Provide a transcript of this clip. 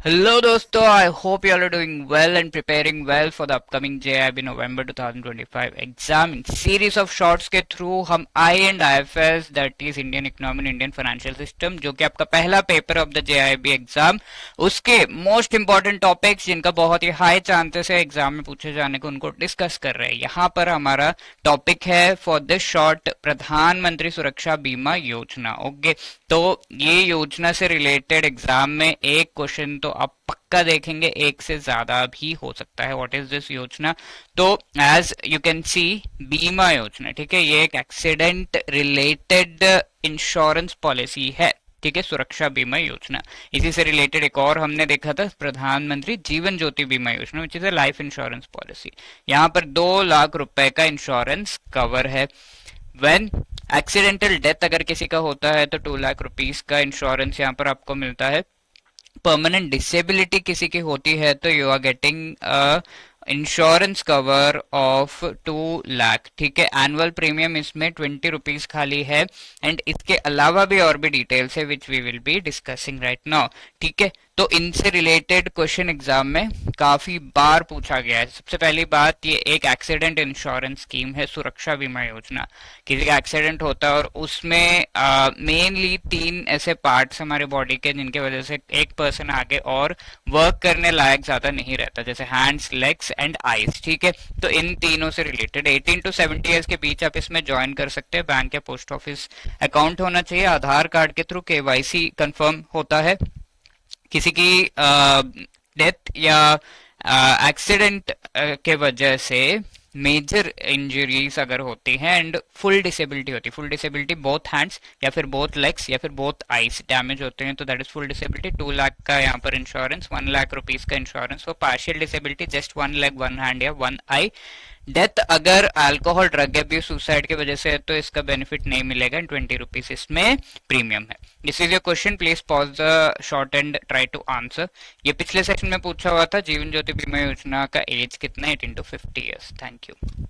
Hello दोस्तों, I hope you all are doing well and preparing well for the upcoming JIB November 2025 exam. In series of shorts के through हम I and IFS that is Indian Economy and Indian Financial System जो कि आपका पहला paper of the JIB exam, उसके most important topics जिनका बहुत ही high chances है एग्जाम में पूछे जाने को उनको डिस्कस कर रहे हैं। यहाँ पर हमारा टॉपिक है फॉर दिस शॉर्ट प्रधानमंत्री सुरक्षा बीमा योजना। ओके, तो ये योजना से रिलेटेड एग्जाम में एक क्वेश्चन तो आप पक्का देखेंगे, एक से ज्यादा भी हो सकता है। व्हाट इज दिस योजना? तो एज यू कैन सी, बीमा योजना, ठीक है, ये एक एक्सीडेंट रिलेटेड इंश्योरेंस पॉलिसी है। ठीक है, सुरक्षा बीमा योजना। इसी से रिलेटेड एक और हमने देखा था प्रधानमंत्री जीवन ज्योति बीमा योजना, which is a life insurance policy. यहाँ पर 2 लाख रुपए का इंश्योरेंस कवर है। वेन एक्सीडेंटल डेथ अगर किसी का होता है तो 2 लाख रुपीज का इंश्योरेंस यहाँ पर आपको मिलता है। परमानेंट डिसेबिलिटी किसी की होती है तो you are getting insurance cover of 2 lakh. ठीक है, एनुअल प्रीमियम इसमें 20 रुपीज खाली है। एंड इसके अलावा भी और भी डिटेल्स है which we will be discussing right now. ठीक है, तो इनसे रिलेटेड क्वेश्चन एग्जाम में काफी बार पूछा गया है। सबसे पहली बात, ये एक एक्सीडेंट इंश्योरेंस स्कीम है, सुरक्षा बीमा योजना। किसी का एक्सीडेंट होता है और उसमें मेनली 3 ऐसे पार्ट्स हमारे बॉडी के जिनके वजह से एक पर्सन आगे और वर्क करने लायक ज्यादा नहीं रहता, जैसे हैंड्स, लेग्स एंड आईज। ठीक है, तो इन तीनों से रिलेटेड 18 to 70 ईयर्स के बीच आप इसमें ज्वाइन कर सकते हैं। बैंक या पोस्ट ऑफिस अकाउंट होना चाहिए। आधार कार्ड के थ्रू केवाईसी कंफर्म होता है। किसी की डेथ या एक्सीडेंट के वजह से मेजर इंजरीज अगर होती हैं एंड फुल डिसेबिलिटी होती है, फुल डिसेबिलिटी बोथ हैंड्स या फिर बोथ लेग्स या फिर बोथ आईज डैमेज होते हैं तो that is full disability, 2 lakh का यहाँ पर इंश्योरेंस। 1 लाख रुपीज का insurance for partial disability, just 1 leg 1 hand या 1 आई। डेथ अगर अल्कोहल, ड्रग एब्यूज, सुसाइड की वजह से है तो इसका बेनिफिट नहीं मिलेगा एंड 20 रुपीज इसमें प्रीमियम है। This is your question, please pause the short and try to answer. ये पिछले सेक्शन में पूछा हुआ था, जीवन ज्योति बीमा योजना का एज कितना है? 18 to 50 ईयर्स। Thank you.